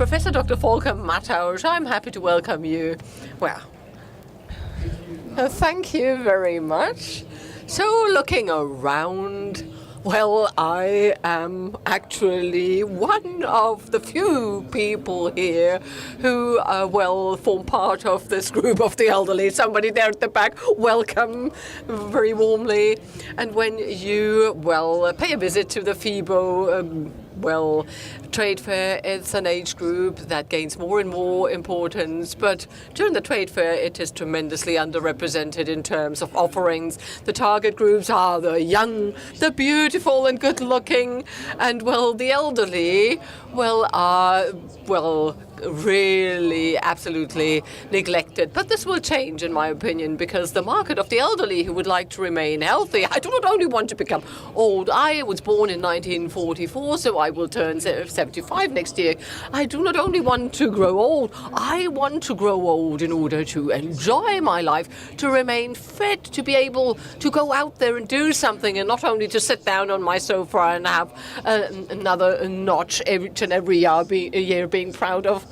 Professor Dr. Volker Mattausch, I'm happy to welcome you. Well, thank you very much. So, looking around, well, I am actually one of the few people here who, form part of this group of the elderly. Somebody there at the back, welcome very warmly. And when you, pay a visit to the FIBO, trade fair, it's an age group that gains more and more importance, but during the trade fair it is tremendously underrepresented in terms of offerings. The target groups are the young, the beautiful and good looking, and the elderly, are really absolutely neglected. But this will change, in my opinion, because the market of the elderly who would like to remain healthy, I do not only want to become old. I was born in 1944, so I will turn 75 next year. I do not only want to grow old, I want to grow old in order to enjoy my life, to remain fit, to be able to go out there and do something, and not only to sit down on my sofa and have another notch each and every year being proud of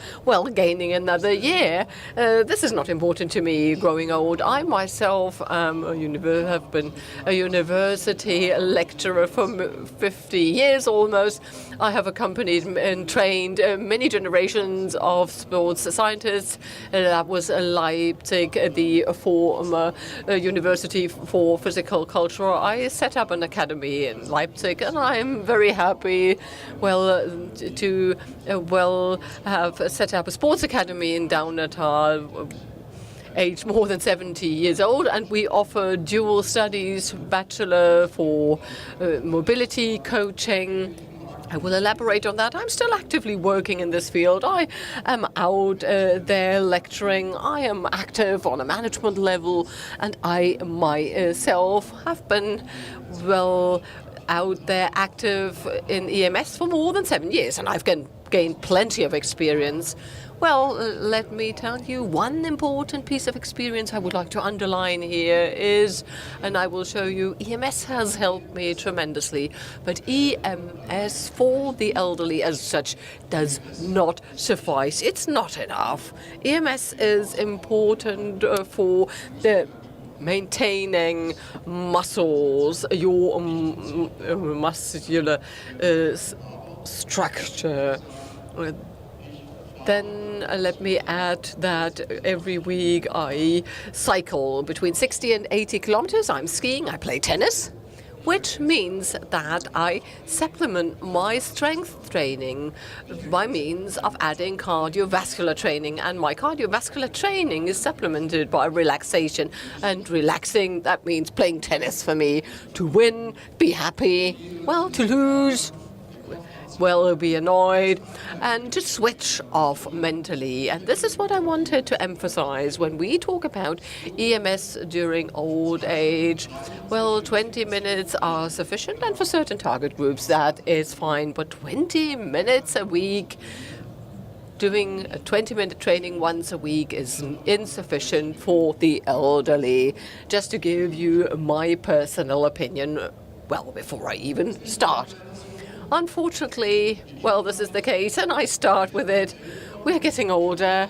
gaining another year. This is not important to me, growing old. I myself have been a university lecturer for 50 years almost. I have accompanied and trained many generations of sports scientists. That was Leipzig, the former University for Physical Culture. I set up an academy in Leipzig, and I'm very happy, to have set up a sports academy in Daunatal, aged more than 70 years old, and we offer dual studies, bachelor for mobility coaching. I will elaborate on that. I'm still actively working in this field. I am out there lecturing. I am active on a management level, and I myself have been, out there active in EMS for more than 7 years, and I've gained plenty of experience. Let me tell you, one important piece of experience I would like to underline here is, and I will show you, EMS has helped me tremendously, but EMS for the elderly as such does not suffice. It's not enough. EMS is important for the maintaining muscles, your muscular structure. Then let me add that every week I cycle between 60 and 80 kilometers. I'm skiing, I play tennis, which means that I supplement my strength training by means of adding cardiovascular training. And my cardiovascular training is supplemented by relaxation. And relaxing, that means playing tennis for me. To win, be happy, to lose, be annoyed, and to switch off mentally. And this is what I wanted to emphasize when we talk about EMS during old age. 20 minutes are sufficient, and for certain target groups that is fine, but 20 minutes a week, doing a 20-minute training once a week is insufficient for the elderly. Just to give you my personal opinion, before I even start. Unfortunately, this is the case, and I start with it. We're getting older,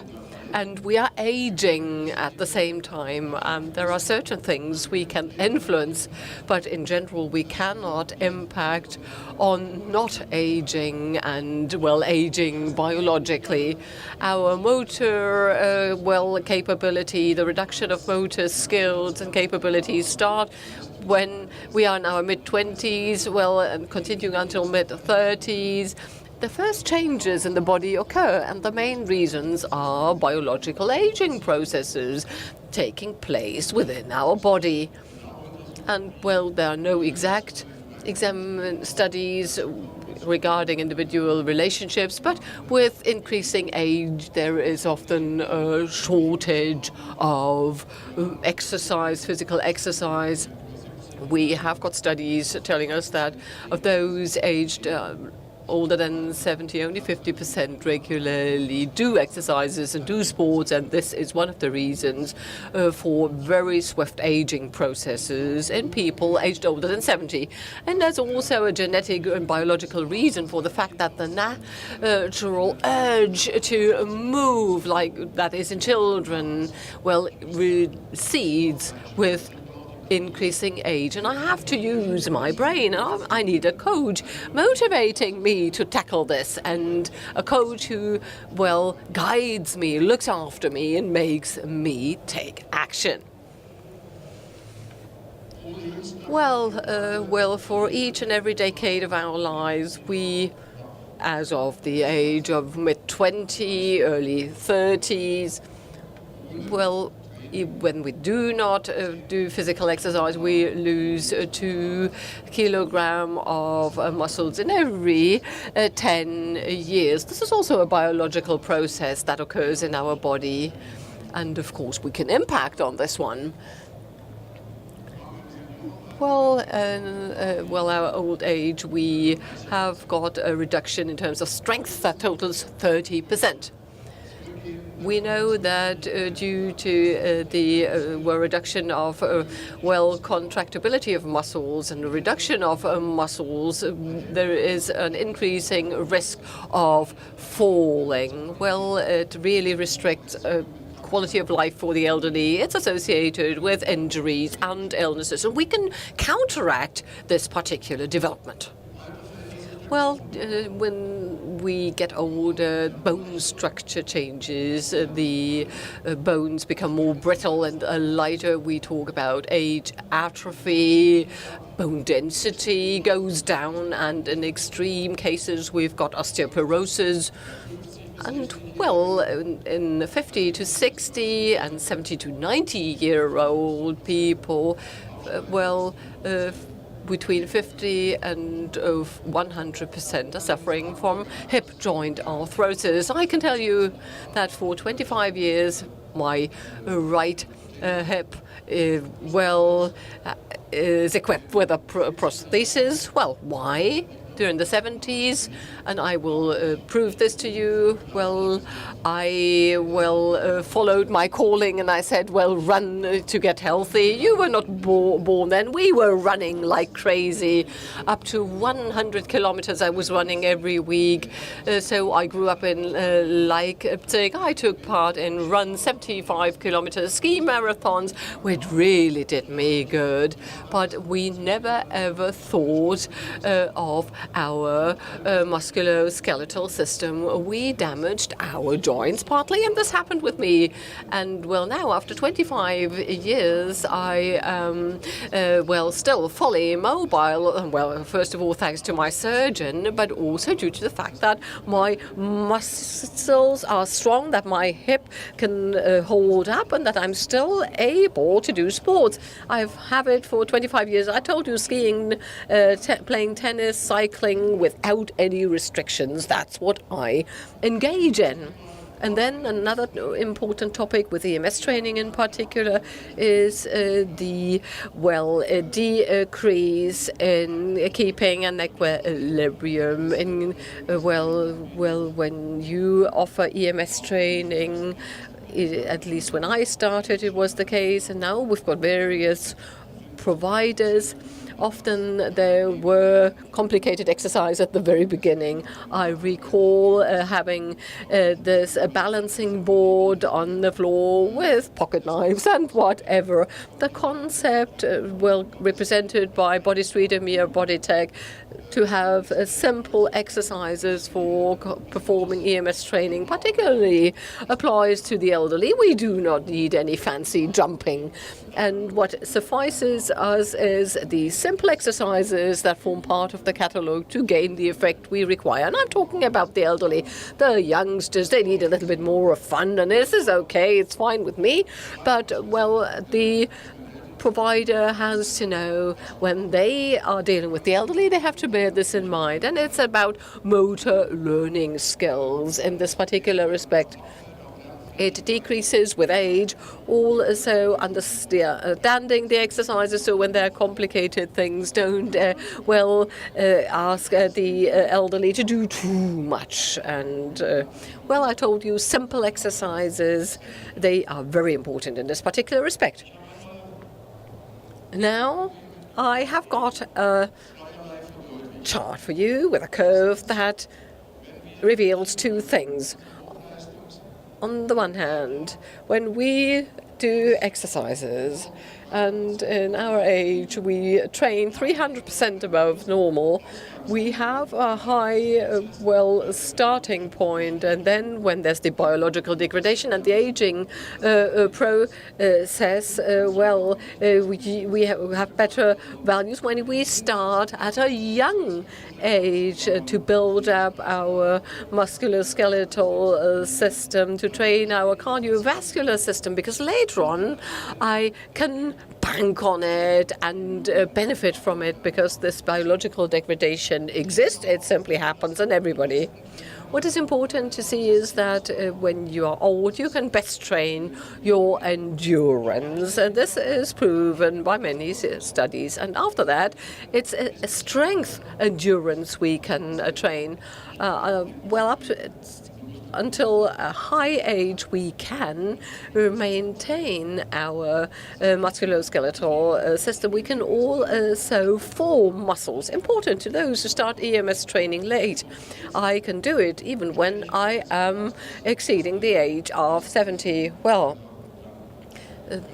and we are aging at the same time. There are certain things we can influence, but in general, we cannot impact on not aging and, aging biologically. Our motor, capability, the reduction of motor skills and capabilities start when we are in our mid-20s, and continuing until mid-30s. The first changes in the body occur, and the main reasons are biological aging processes taking place within our body. And, there are no exact studies regarding individual relationships, but with increasing age, there is often a shortage of exercise, physical exercise. We have got studies telling us that of those aged older than 70, only 50% regularly do exercises and do sports, and this is one of the reasons for very swift aging processes in people aged older than 70. And there's also a genetic and biological reason for the fact that the natural urge to move, like that is in children, well, recedes with increasing age, and I have to use my brain. I need a coach motivating me to tackle this, and a coach who, well, guides me, looks after me, and makes me take action. Well, for each and every decade of our lives, we, as of the age of mid-20s, early 30s, well, when we do not do physical exercise, we lose 2 kilograms of muscles in every 10 years. This is also a biological process that occurs in our body. And of course, we can impact on this one. Well, our old age, we have got a reduction in terms of strength that totals 30%. We know that due to the reduction of, contractibility of muscles and the reduction of muscles, there is an increasing risk of falling. Well, it really restricts quality of life for the elderly. It's associated with injuries and illnesses, and we can counteract this particular development. Well, when we get older, bone structure changes, the bones become more brittle and lighter. We talk about age atrophy, bone density goes down, and in extreme cases, we've got osteoporosis. And, well, in 50 to 60 and 70 to 90-year-old people, between 50 and 100% are suffering from hip joint arthrosis. I can tell you that for 25 years, my right hip is equipped with a prosthesis. Well, why? During the 70s, and I will prove this to you. Well, I followed my calling, and I said, well, run to get healthy. You were not born then. We were running like crazy. Up to 100 kilometers I was running every week. So I grew up in Leipzig. I took part in run 75 kilometers, ski marathons, which really did me good. But we never ever thought of our musculoskeletal system. We damaged our joints partly, and this happened with me. And well, now after 25 years, I am still fully mobile. Well, first of all, thanks to my surgeon, but also due to the fact that my muscles are strong, that my hip can hold up, and that I'm still able to do sports. I've had it for 25 years. I told you, skiing, playing tennis, cycling, without any restrictions. That's what I engage in. And then another important topic with EMS training in particular is the decrease in keeping an equilibrium. In when you offer EMS training, at least when I started, it was the case, and now we've got various providers. Often there were complicated exercise at the very beginning. I recall having this balancing board on the floor with pocket knives and whatever. The concept, represented by Body Street and Mere Body Tech, to have simple exercises for performing EMS training, particularly applies to the elderly. We do not need any fancy jumping. And what suffices us is the simple exercises that form part of the catalogue to gain the effect we require. And I'm talking about the elderly. The youngsters, they need a little bit more of fun, and this is okay, it's fine with me. But, the provider has to know when they are dealing with the elderly, they have to bear this in mind. And it's about motor learning skills in this particular respect. It decreases with age. Also, understanding the exercises, so when they're complicated things, don't ask the elderly to do too much. And I told you, simple exercises, they are very important in this particular respect. Now, I have got a chart for you with a curve that reveals two things. On the one hand, when we do exercises, and in our age we train 300% above normal, we have a high, starting point, and then when there's the biological degradation and the aging process, we have better values when we start at a young age to build up our musculoskeletal system, to train our cardiovascular system, because later on I can bank on it and benefit from it, because this biological degradation exists. It simply happens in everybody. What is important to see is that when you are old, you can best train your endurance, and this is proven by many studies. And after that, it's a strength endurance we can train. Up to until a high age, we can maintain our musculoskeletal system. We can also form muscles. Important to those who start EMS training late. I can do it even when I am exceeding the age of 70.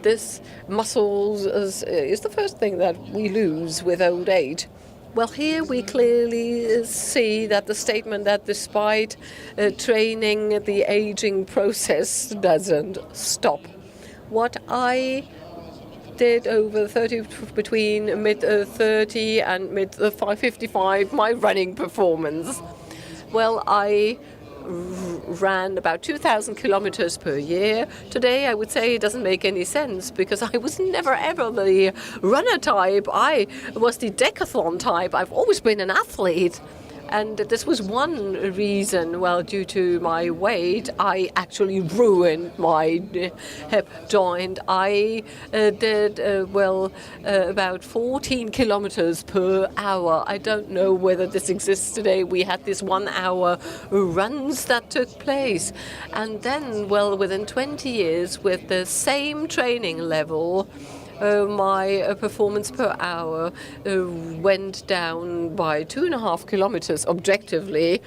This muscles is the first thing that we lose with old age. Well, here we clearly see that the statement that despite training, the aging process doesn't stop. What I did over between mid-30 and mid-55, my running performance. I ran about 2,000 kilometers per year. Today, I would say it doesn't make any sense, because I was never ever the runner type. I was the decathlon type. I've always been an athlete. And this was one reason, due to my weight, I actually ruined my hip joint. I did, about 14 kilometers per hour. I don't know whether this exists today. We had this 1 hour runs that took place. And then, within 20 years, with the same training level, my performance per hour went down by 2.5 kilometers objectively.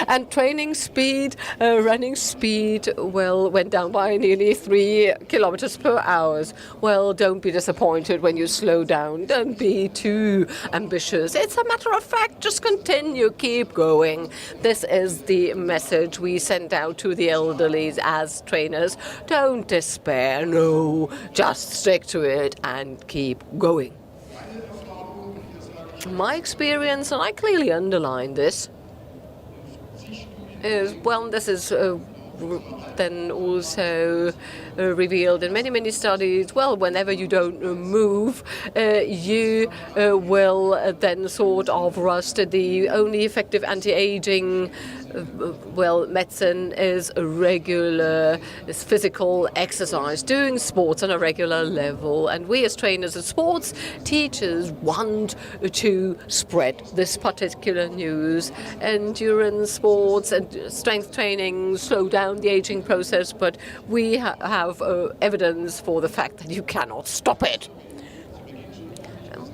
And training speed, running speed, went down by nearly 3 kilometers per hour. Don't be disappointed when you slow down. Don't be too ambitious. It's a matter of fact. Just continue, keep going. This is the message we send out to the elderly as trainers. Don't despair. No, just stick to it and keep going. My experience, and I clearly underline this, this is then also revealed in many studies. Whenever you don't move, you will then sort of rust. The only effective anti-aging medicine is regular physical exercise, doing sports on a regular level. And we as trainers and sports teachers want to spread this particular news. Endurance sports and strength training slow down the aging process, but we have evidence for the fact that you cannot stop it.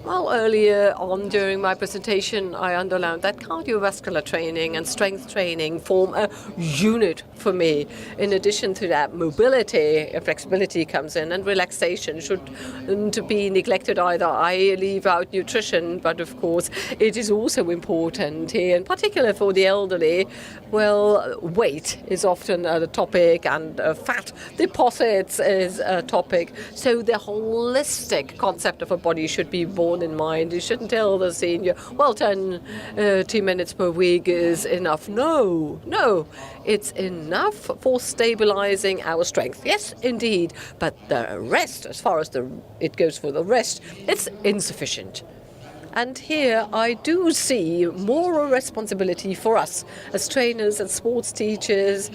Earlier on during my presentation, I underlined that cardiovascular training and strength training form a unit for me. In addition to that, mobility and flexibility comes in, and relaxation shouldn't be neglected either. I leave out nutrition, but of course it is also important here, in particular for the elderly. Weight is often a topic, and fat deposits is a topic. So the holistic concept of a body should be borne in mind. You shouldn't tell the senior, 10 minutes per week is enough. No, it's enough for stabilizing our strength. Yes, indeed, but the rest, as far as it goes for the rest, it's insufficient. And here I do see more responsibility for us as trainers and sports teachers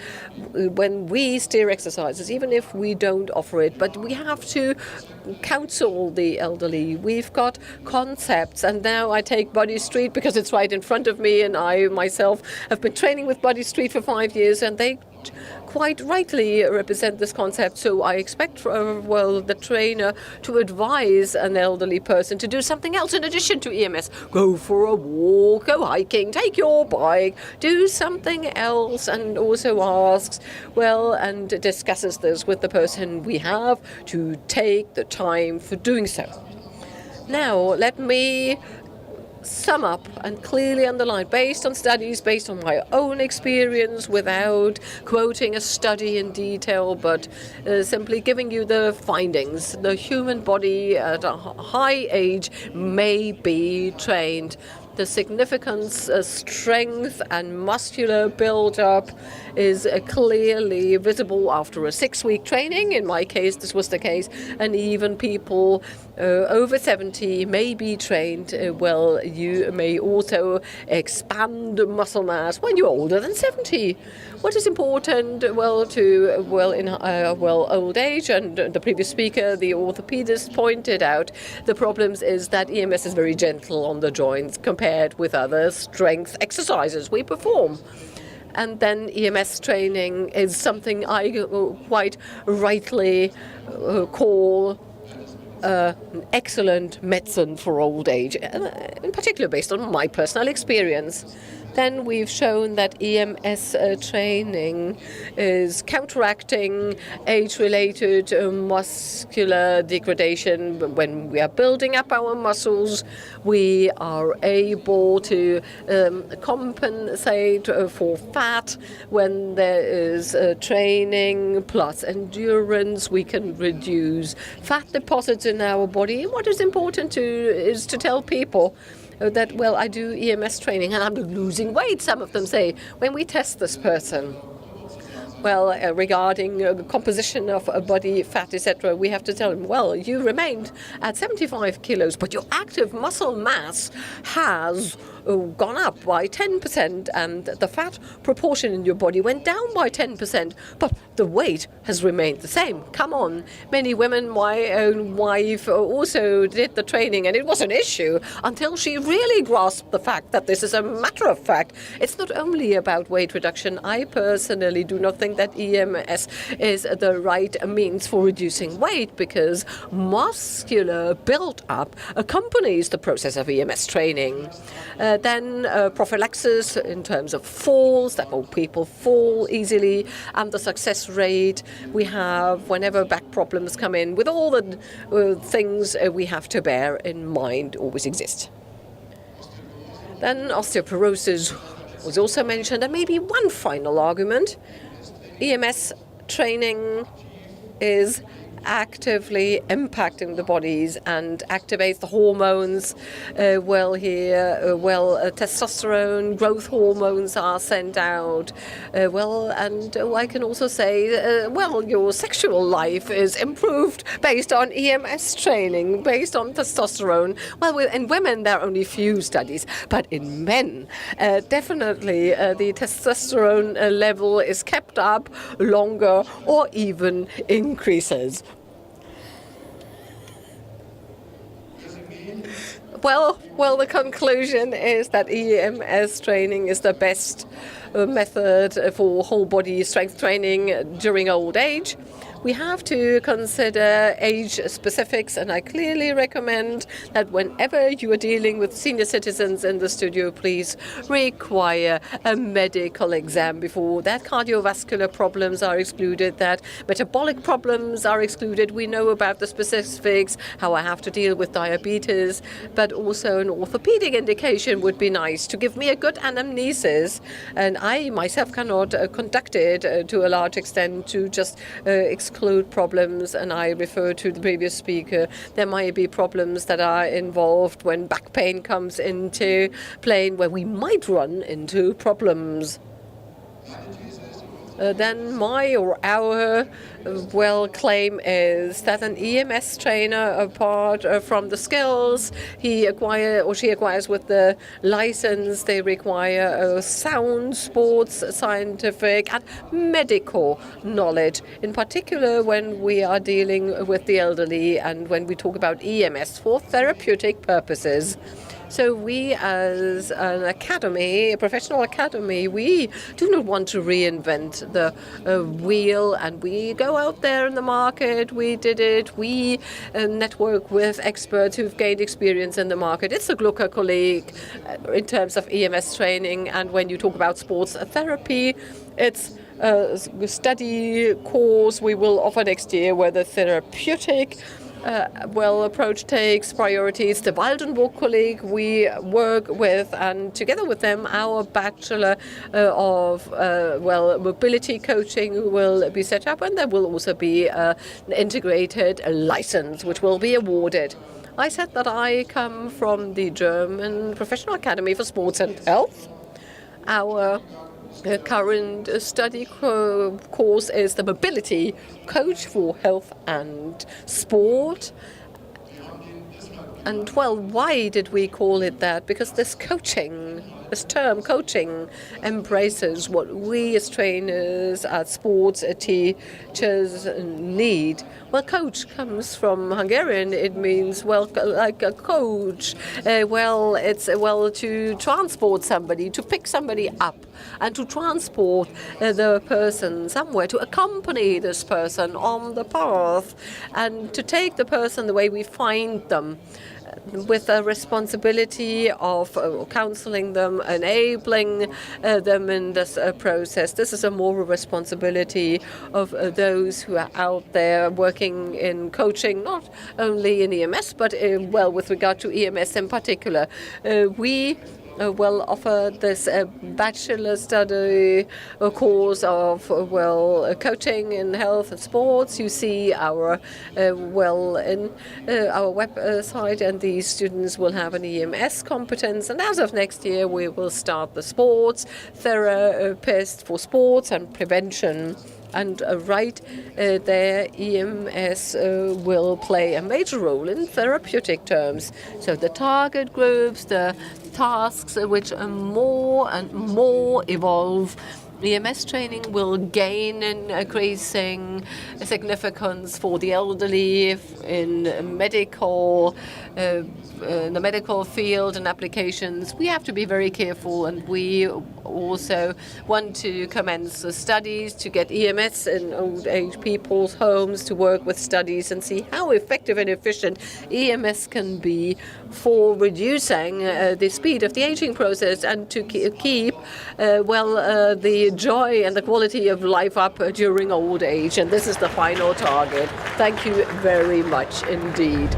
when we steer exercises, even if we don't offer it. But we have to counsel the elderly. We've got concepts, and now I take Body Street because it's right in front of me, and I myself have been training with Body Street for 5 years, and they quite rightly represent this concept. So I expect, the trainer to advise an elderly person to do something else in addition to EMS. Go for a walk, go hiking, take your bike, do something else, and also asks, and discusses this with the person we have to take the time for doing so. Now, let me sum up and clearly underline, based on studies, based on my own experience, without quoting a study in detail, but simply giving you the findings. The human body at a high age may be trained. The significance, strength and muscular build-up is clearly visible after a 6-week training. In my case, this was the case. And even people over 70 may be trained. You may also expand muscle mass when you're older than 70. What is important, in old age, and the previous speaker, the orthopedist, pointed out, the problems is that EMS is very gentle on the joints compared with other strength exercises we perform. And then EMS training is something I quite rightly call excellent medicine for old age, in particular based on my personal experience. Then we've shown that EMS training is counteracting age-related muscular degradation. When we are building up our muscles, we are able to compensate for fat. When there is training plus endurance, we can reduce fat deposits in our body. What is important is to tell people that, I do EMS training and I'm losing weight, some of them say, when we test this person. Regarding composition of body fat, etc., we have to tell them, you remained at 75 kilos, but your active muscle mass has gone up by 10%, and the fat proportion in your body went down by 10%, but the weight has remained the same. Come on. Many women, my own wife also did the training, and it was an issue until she really grasped the fact that this is a matter of fact. It's not only about weight reduction. I personally do not think that EMS is the right means for reducing weight, because muscular build-up accompanies the process of EMS training. Then prophylaxis in terms of falls, that people fall easily, and the success rate we have whenever back problems come in, with all the things we have to bear in mind, always exist. Then osteoporosis was also mentioned, and maybe one final argument. EMS training is actively impacting the bodies and activates the hormones. Testosterone, growth hormones are sent out. I can also say, your sexual life is improved based on EMS training, based on testosterone. In women, there are only few studies, but in men, definitely the testosterone level is kept up longer or even increases. The conclusion is that EMS training is the best method for whole body strength training during old age. We have to consider age specifics, and I clearly recommend that whenever you are dealing with senior citizens in the studio, please require a medical exam before that. Cardiovascular problems are excluded, that metabolic problems are excluded. We know about the specifics, how I have to deal with diabetes, but also an orthopedic indication would be nice to give me a good anamnesis. And I myself cannot conduct it to a large extent to just exclude problems, and I refer to the previous speaker. There might be problems that are involved when back pain comes into play, where we might run into problems. then my or our claim is that an EMS trainer, apart from the skills he acquires or she acquires with the license, they require sound sports, scientific and medical knowledge, in particular when we are dealing with the elderly and when we talk about EMS for therapeutic purposes. So we, as an academy, a professional academy, we do not want to reinvent the wheel, and we go out there in the market. We did it. We network with experts who've gained experience in the market. It's a Glucker colleague in terms of EMS training, and when you talk about sports therapy, it's a study course we will offer next year where the therapeutic approach takes priorities. The Waldenburg colleague we work with, and together with them, our Bachelor of Mobility Coaching will be set up, and there will also be an integrated license which will be awarded. I said that I come from the German Professional Academy for Sports and Health. Our current study course is the Mobility Coach for Health and Sport. And why did we call it that? Because this term coaching embraces what we as trainers, as sports teachers need. Well, coach comes from Hungarian. It means, like a coach. It's to transport somebody, to pick somebody up, and to transport the person somewhere, to accompany this person on the path, and to take the person the way we find them, with a responsibility of counseling them, enabling them in this process. This is a moral responsibility of those who are out there working in coaching, not only in EMS, but with regard to EMS in particular. We offer this bachelor study course of coaching in health and sports. You see our in our website, and these students will have an EMS competence. And as of next year, we will start the sports therapist for sports and prevention. And there, EMS will play a major role in therapeutic terms. So the target groups, the tasks which are more and more evolve, EMS training will gain in increasing significance for the elderly in the medical field and applications. We have to be very careful, and we also want to commence studies to get EMS in old age people's homes, to work with studies and see how effective and efficient EMS can be for reducing the speed of the aging process, and to keep the joy and the quality of life up during old age. And this is the final target. Thank you very much indeed.